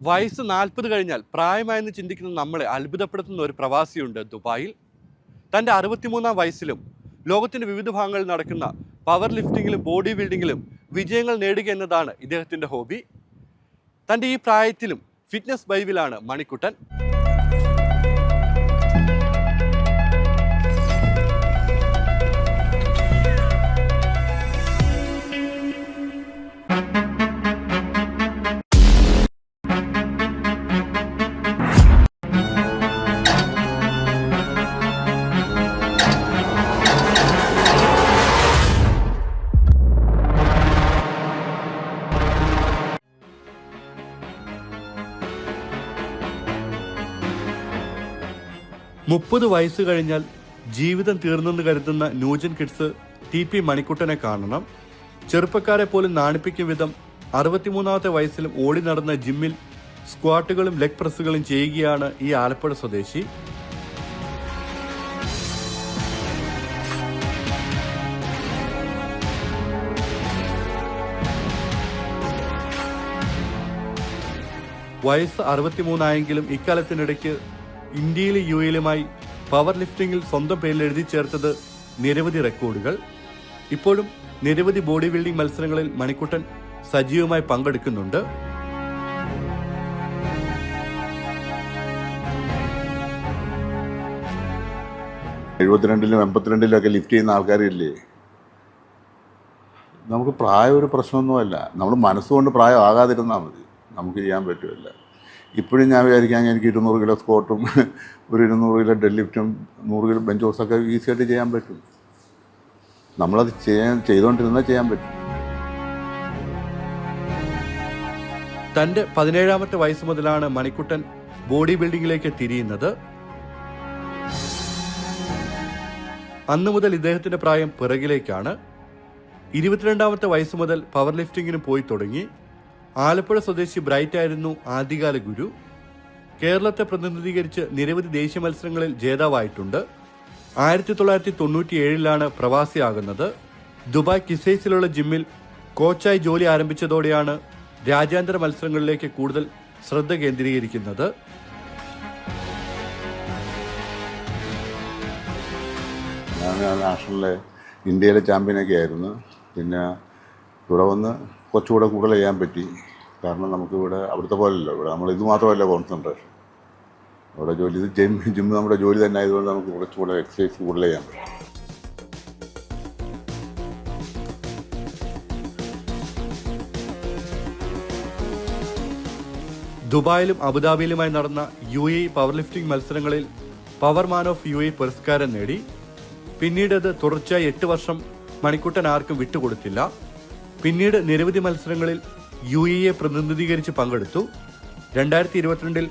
വയസ്സ് 40 കഴിഞ്ഞാൽ പ്രായമായെന്ന് ചിന്തിക്കുന്ന നമ്മളെ അത്ഭുതപ്പെടുത്തുന്ന ഒരു പ്രവാസിയുണ്ട് ദുബായിൽ. തൻ്റെ 63-ാം വയസ്സിലും ലോകത്തിൻ്റെ വിവിധ ഭാഗങ്ങളിൽ നടക്കുന്ന പവർ ലിഫ്റ്റിങ്ങിലും ബോഡി ബിൽഡിങ്ങിലും വിജയങ്ങൾ നേടുക എന്നതാണ് ഇദ്ദേഹത്തിൻ്റെ ഹോബി. തൻ്റെ ഈ പ്രായത്തിലും ഫിറ്റ്നസ് ബൈബിലാണ് മണിക്കുട്ടൻ. മുപ്പത് വയസ്സ് കഴിഞ്ഞാൽ ജീവിതം തീർന്നെന്ന് കരുതുന്ന ന്യൂജൻ കിഡ്സ് TP മണിക്കുട്ടനെ കാണണം. ചെറുപ്പക്കാരെ പോലും നാണിപ്പിക്കും വിധം 63-ാമത്തെ വയസ്സിലും ഓടി നടന്ന ജിമ്മിൽ സ്ക്വാട്ടുകളും ലെഗ് പ്രസ്സുകളും ചെയ്യുകയാണ് ഈ ആലപ്പുഴ സ്വദേശി. വയസ്സ് 63 ഇക്കാലത്തിനിടയ്ക്ക് ഇന്ത്യയിലും UAE-ലുമായി പവർ ലിഫ്റ്റിംഗിൽ സ്വന്തം പേരിൽ എഴുതി ചേർത്തത് നിരവധി റെക്കോർഡുകൾ. ഇപ്പോഴും നിരവധി ബോഡി ബിൽഡിംഗ് മത്സരങ്ങളിൽ മണിക്കുട്ടൻ സജീവമായി പങ്കെടുക്കുന്നുണ്ട്. ലും 82-ലും ലിഫ്റ്റ് ചെയ്യുന്ന ആൾക്കാരില്ലേ. നമുക്ക് പ്രായം ഒരു പ്രശ്നമൊന്നുമല്ല. നമ്മൾ മനസ്സുകൊണ്ട് പ്രായം ആകാതിരുന്നാൽ മതി, നമുക്ക് ചെയ്യാൻ പറ്റുമല്ല. ഇപ്പോഴും ഞാൻ വിചാരിക്കാൻ എനിക്ക് 200 കിലോ സ്ക്വാട്ടും ഒരു 200 കിലോ ഡെഡ് ലിഫ്റ്റും 100 കിലോ ബെഞ്ച് പ്രസ്സൊക്കെ ഈസിയായിട്ട് ചെയ്യാൻ പറ്റും. നമ്മളത് ചെയ്തുകൊണ്ടിരുന്നാൽ ചെയ്യാൻ പറ്റും. തൻ്റെ 17-ാമത്തെ വയസ്സ് മുതലാണ് മണിക്കുട്ടൻ ബോഡി ബിൽഡിങ്ങിലേക്ക് തിരിയുന്നത്. അന്നു മുതൽ ഇദ്ദേഹത്തിന്റെ പ്രായം പിറകിലേക്കാണ്. 22-ാമത്തെ വയസ്സ് മുതൽ പവർ ലിഫ്റ്റിങ്ങിന് പോയി തുടങ്ങി. ആലപ്പുഴ സ്വദേശി ബ്രൈറ്റ് ആയിരുന്നു ആദ്യകാല ഗുരു. കേരളത്തെ പ്രതിനിധീകരിച്ച് നിരവധി ദേശീയ മത്സരങ്ങളിൽ ജേതാവായിട്ടുണ്ട്. 1997-ലാണ് പ്രവാസിയാകുന്നത്. ദുബായ് കിസൈസിലുള്ള ജിമ്മിൽ കോച്ചായി ജോലി ആരംഭിച്ചതോടെയാണ് രാജ്യാന്തര മത്സരങ്ങളിലേക്ക് കൂടുതൽ ശ്രദ്ധ കേന്ദ്രീകരിക്കുന്നത്. ഞാൻ നാഷണലിലെ ഇന്ത്യയിലെ ചാമ്പ്യനൊക്കെ ആയിരുന്നു. പിന്നെ ഇവിടെ വന്ന് കുറച്ചുകൂടെ കൂടുതൽ ചെയ്യാൻ പറ്റി. കാരണം നമുക്കിവിടെ അവിടുത്തെ പോലെയല്ലോ, ഇവിടെ നമ്മൾ ഇത് മാത്രമല്ല കോൺസെൻട്രേഷൻ. അവിടെ ജോലി ജിമ്മ് നമ്മുടെ ജോലി തന്നെ ആയതുകൊണ്ട് നമുക്ക് കുറച്ചുകൂടെ എക്സസൈസ് കൂടുതൽ ചെയ്യാൻ പറ്റും. ദുബായിലും അബുദാബിയിലുമായി നടന്ന UAE പവർ ലിഫ്റ്റിംഗ് മത്സരങ്ങളിൽ പവർ മാൻ ഓഫ് UAE പുരസ്കാരം നേടി. പിന്നീട് അത് തുടർച്ചയായി 8 വർഷം മണിക്കുട്ടൻ ആർക്കും വിട്ടുകൊടുത്തില്ല. പിന്നീട് നിരവധി മത്സരങ്ങളിൽ UAE പ്രതിനിധീകരിച്ച് പങ്കെടുത്തു. 2022-ൽ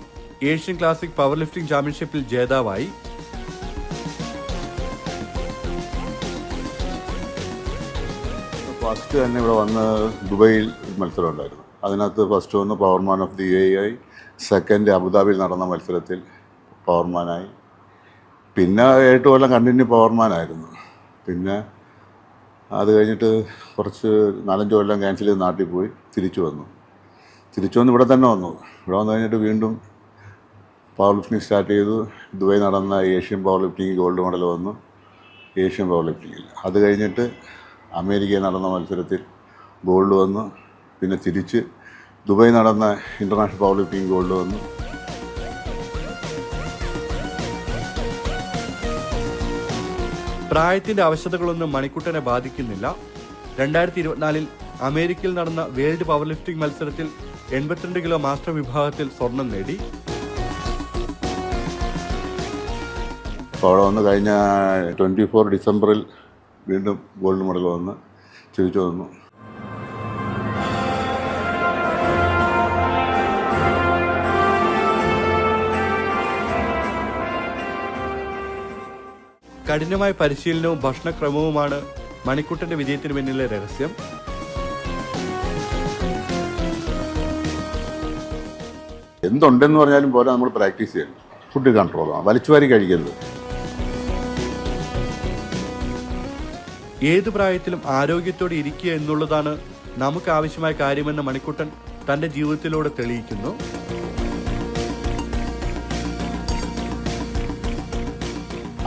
ഏഷ്യൻ ക്ലാസിക് പവർ ലിഫ്റ്റിംഗ് ചാമ്പ്യൻഷിപ്പിൽ ജേതാവായി. ഫസ്റ്റ് തന്നെ ഇവിടെ വന്ന് ദുബൈയിൽ മത്സരം ഉണ്ടായിരുന്നു. അതിനകത്ത് ഫസ്റ്റ് വന്ന് പവർമാൻ ഓഫ് ദി UAE, സെക്കൻഡ് അബുദാബിയിൽ നടന്ന മത്സരത്തിൽ പവർമാനായി. പിന്നെ 8 കൊല്ലം കണ്ടിന്യൂ പവർമാനായിരുന്നു. പിന്നെ അത് കഴിഞ്ഞിട്ട് കുറച്ച് 4-5 കൊല്ലം ക്യാൻസൽ ചെയ്ത് നാട്ടിൽ പോയി തിരിച്ചു വന്നു ഇവിടെ തന്നെ വന്നു. ഇവിടെ വന്നു കഴിഞ്ഞിട്ട് വീണ്ടും പവർ ലിഫ്റ്റിംഗ് സ്റ്റാർട്ട് ചെയ്തു. ദുബായ് നടന്ന Asian power lifting gold medal വന്നു ഏഷ്യൻ പവർ ലിഫ്റ്റിങ്ങിൽ. അത് കഴിഞ്ഞിട്ട് അമേരിക്കയിൽ നടന്ന മത്സരത്തിൽ ഗോൾഡ് വന്നു. പിന്നെ തിരിച്ച് ദുബായ് നടന്ന ഇൻ്റർനാഷണൽ പവർ ലിഫ്റ്റിംഗ് ഗോൾഡ് വന്നു. പ്രായത്തിന്റെ അവശതകളൊന്നും മണിക്കുട്ടനെ ബാധിക്കുന്നില്ല. 2024-ൽ അമേരിക്കയിൽ നടന്ന വേൾഡ് പവർ ലിഫ്റ്റിംഗ് മത്സരത്തിൽ 82 കിലോ മാസ്റ്റർ വിഭാഗത്തിൽ സ്വർണം നേടി. അപ്പോൾ അവിടെ വന്ന് കഴിഞ്ഞ 24 ഡിസംബറിൽ വീണ്ടും ഗോൾഡ് മെഡൽ വന്ന് തിരിച്ചു വന്നു. കഠിനമായ പരിശീലനവും ഭക്ഷണക്രമവുമാണ് മണിക്കുട്ടന്റെ വിജയത്തിന് പിന്നിലെ രഹസ്യം. എന്തുണ്ടെന്ന് പറഞ്ഞാലും പോലെ നമ്മൾ പ്രാക്ടീസ് ചെയ്യണം. ഫുഡ് കൺട്രോളാണ്, വലിച്ചുവാരി കഴിക്കരുത്. ഏതു പ്രായത്തിലും ആരോഗ്യത്തോടെ ഇരിക്കുക എന്നുള്ളതാണ് നമുക്ക് ആവശ്യമായ കാര്യമെന്ന് മണിക്കുട്ടൻ തന്റെ ജീവിതത്തിലൂടെ തെളിയിക്കുന്നു.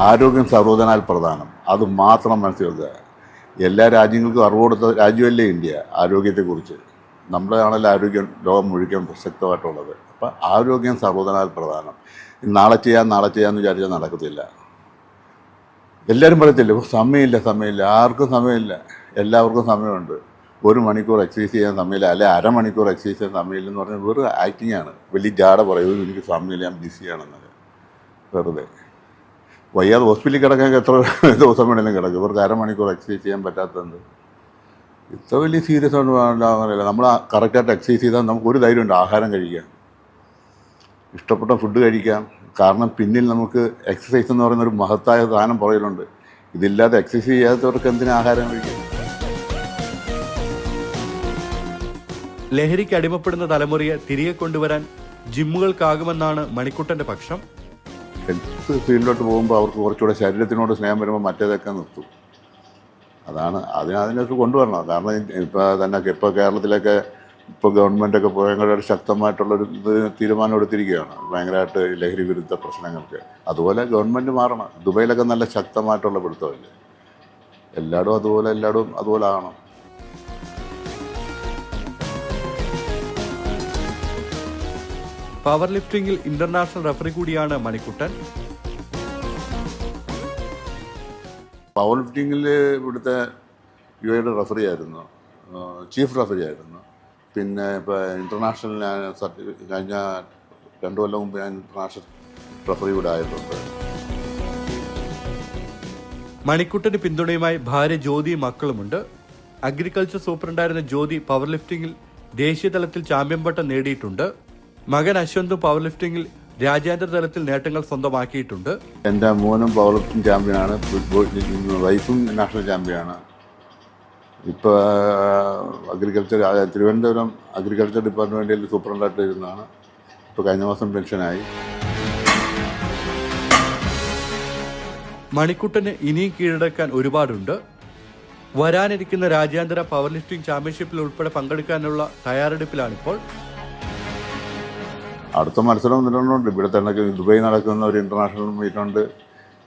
ആരോഗ്യം സർവ്വതനാൽ പ്രധാനം. അത് മാത്രം മനസ്സിലാക്കുക. എല്ലാ രാജ്യങ്ങൾക്കും അറിവ് കൊടുത്ത രാജ്യമല്ലേ ഇന്ത്യ ആരോഗ്യത്തെക്കുറിച്ച്. നമ്മളാണല്ലോ ആരോഗ്യം ലോകം മുഴുവൻ പ്രസക്തമായിട്ടുള്ളത്. അപ്പം ആരോഗ്യം സർവ്വതനാൽ പ്രധാനം. നാളെ ചെയ്യാമെന്ന് വിചാരിച്ചാൽ നടക്കത്തില്ല. എല്ലാവരും പറയത്തില്ല സമയമില്ല, ആർക്കും സമയമില്ല. എല്ലാവർക്കും സമയമുണ്ട്. 1 മണിക്കൂർ എക്സസൈസ് ചെയ്യാൻ സമയമില്ല, അല്ലെ അരമണിക്കൂർ എക്സസൈസ് ചെയ്യാൻ സമയമില്ലെന്ന് പറഞ്ഞാൽ വെറും ആക്ടിങ് ആണ്. വലിയ ജാട പറയും, എനിക്ക് സമയമില്ല, ഞാൻ ബിസിയാണെന്നത്. വെറുതെ വയ്യാതെ ഹോസ്പിറ്റലിൽ കിടക്കാൻ എത്ര ദിവസം വേണമെങ്കിലും കിടക്കും. ഇവർക്ക് അരമണിക്കൂർ എക്സസൈസ് ചെയ്യാൻ പറ്റാത്തതുണ്ട്. ഇത്ര വലിയ സീരിയസ് ആയിട്ട് വേണ്ടാവുന്നില്ല. നമ്മൾ കറക്റ്റായിട്ട് എക്സസൈസ് ചെയ്താൽ നമുക്കൊരു ധൈര്യമുണ്ട്. ആഹാരം കഴിക്കാം, ഇഷ്ടപ്പെട്ട ഫുഡ് കഴിക്കാം. കാരണം പിന്നിൽ നമുക്ക് എക്സസൈസ് എന്ന് പറയുന്ന ഒരു മഹത്തായ സാധനം പുറകിലുണ്ട്. ഇതില്ലാതെ എക്സസൈസ് ചെയ്യാത്തവർക്ക് എന്തിനാ ആഹാരം കഴിക്കാം? ലഹരിക്ക് അടിമപ്പെടുന്ന തലമുറയെ തിരികെ കൊണ്ടുവരാൻ ജിമ്മുകൾക്കാകുമെന്നാണ് മണിക്കുട്ടന്റെ പക്ഷം. ഹെൽത്ത് ഫീൽഡിലോട്ട് പോകുമ്പോൾ അവർക്ക് കുറച്ചുകൂടെ ശരീരത്തിനോട് സ്നേഹം വരുമ്പോൾ മറ്റേതൊക്കെ നിർത്തും. അതിനകത്ത് കൊണ്ടുവരണം. കാരണം ഇപ്പോൾ കേരളത്തിലൊക്കെ ഇപ്പോൾ ഗവൺമെൻറ്റൊക്കെ ഭയങ്കരമായിട്ട് ശക്തമായിട്ടുള്ളൊരു തീരുമാനം എടുത്തിരിക്കുകയാണ് ഭയങ്കരമായിട്ട് ലഹരി വിരുദ്ധ പ്രശ്നങ്ങൾക്ക്. അതുപോലെ ഗവൺമെൻറ് മാറണം. ദുബൈയിലൊക്കെ നല്ല ശക്തമായിട്ടുള്ള പിടുത്തമല്ലേ. എല്ലായിടും അതുപോലെ ആകണം. പവർ ലിഫ്റ്റിംഗിൽ ഇന്റർനാഷണൽ റഫറി കൂടിയാണ് മണിക്കുട്ടൻ. പവർ ലിഫ്റ്റിങ്ങിൽ ഇവിടുത്തെ UAE റഫറി ആയിരുന്നു, ചീഫ് റഫറി ആയിരുന്നു. പിന്നെ ഇപ്പോൾ ഇൻ്റർനാഷണൽ ഞാൻ കഴിഞ്ഞ 2 കൊല്ലം മുമ്പ് ഞാൻ ഇൻ്റർനാഷണൽ റഫറി കൂടെ ആയിട്ടുണ്ട്. മണിക്കുട്ടന് പിന്തുണയുമായി ഭാര്യ ജ്യോതിയും മക്കളുമുണ്ട്. അഗ്രികൾച്ചർ സൂപ്രണ്ടായിരുന്ന ജ്യോതി പവർ ലിഫ്റ്റിംഗിൽ ദേശീയ തലത്തിൽ ചാമ്പ്യൻ പട്ടം നേടിയിട്ടുണ്ട്. മകൻ അശ്വന്തും പവർ ലിഫ്റ്റിംഗിൽ രാജ്യാന്തര തലത്തിൽ നേട്ടങ്ങൾ സ്വന്തമാക്കിയിട്ടുണ്ട്. എൻ്റെ മോനും പവർ ലിഫ്റ്റിംഗ് ചാമ്പ്യനാണ്, വൈഫും നാഷണൽ ചാമ്പ്യനാണ്. ഇപ്പോൾ തിരുവനന്തപുരം അഗ്രികൾച്ചർ ഡിപ്പാർട്ട്മെൻറ്റിൽ സൂപ്രണ്ടായിട്ട് ഇരുന്നതാണ്. ഇപ്പോൾ കഴിഞ്ഞ മാസം പെൻഷനായി. മണിക്കുട്ടന് ഇനിയും കീഴടക്കാൻ ഒരുപാടുണ്ട്. വരാനിരിക്കുന്ന രാജ്യാന്തര പവർ ലിഫ്റ്റിംഗ് ചാമ്പ്യൻഷിപ്പിൽ ഉൾപ്പെടെ പങ്കെടുക്കാനുള്ള തയ്യാറെടുപ്പിലാണിപ്പോൾ. അടുത്ത മത്സരം നിലവിലുണ്ട്. ഇവിടെ തന്നെ ദുബായ് നടക്കുന്ന ഒരു ഇൻ്റർനാഷണൽ മീറ്റുണ്ട്.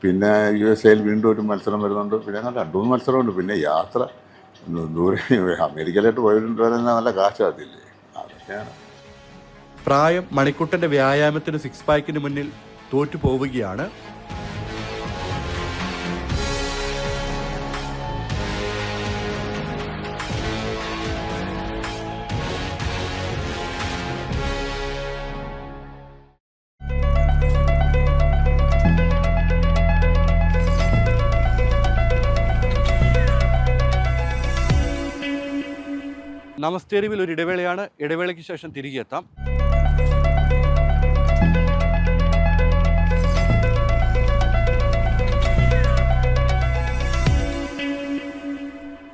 പിന്നെ USA വീണ്ടും ഒരു മത്സരം വരുന്നുണ്ട്. പിന്നെ അങ്ങനെ 2-3 മത്സരമുണ്ട്. പിന്നെ യാത്ര ദൂരെ അമേരിക്കയിലോട്ട് പോയിട്ട് വരാൻ നല്ല കാശാകത്തില്ലേ, അതൊക്കെയാണ്. പ്രായം മണിക്കുട്ടന്റെ വ്യായാമത്തിന് 6 പാക്കിന് മുന്നിൽ തോറ്റു പോവുകയാണ്. നമസ്തേ റിവിൽ ഒരു ഇടവേളയാണ്. ഇടവേളയ്ക്ക് ശേഷം തിരികെ എത്താം.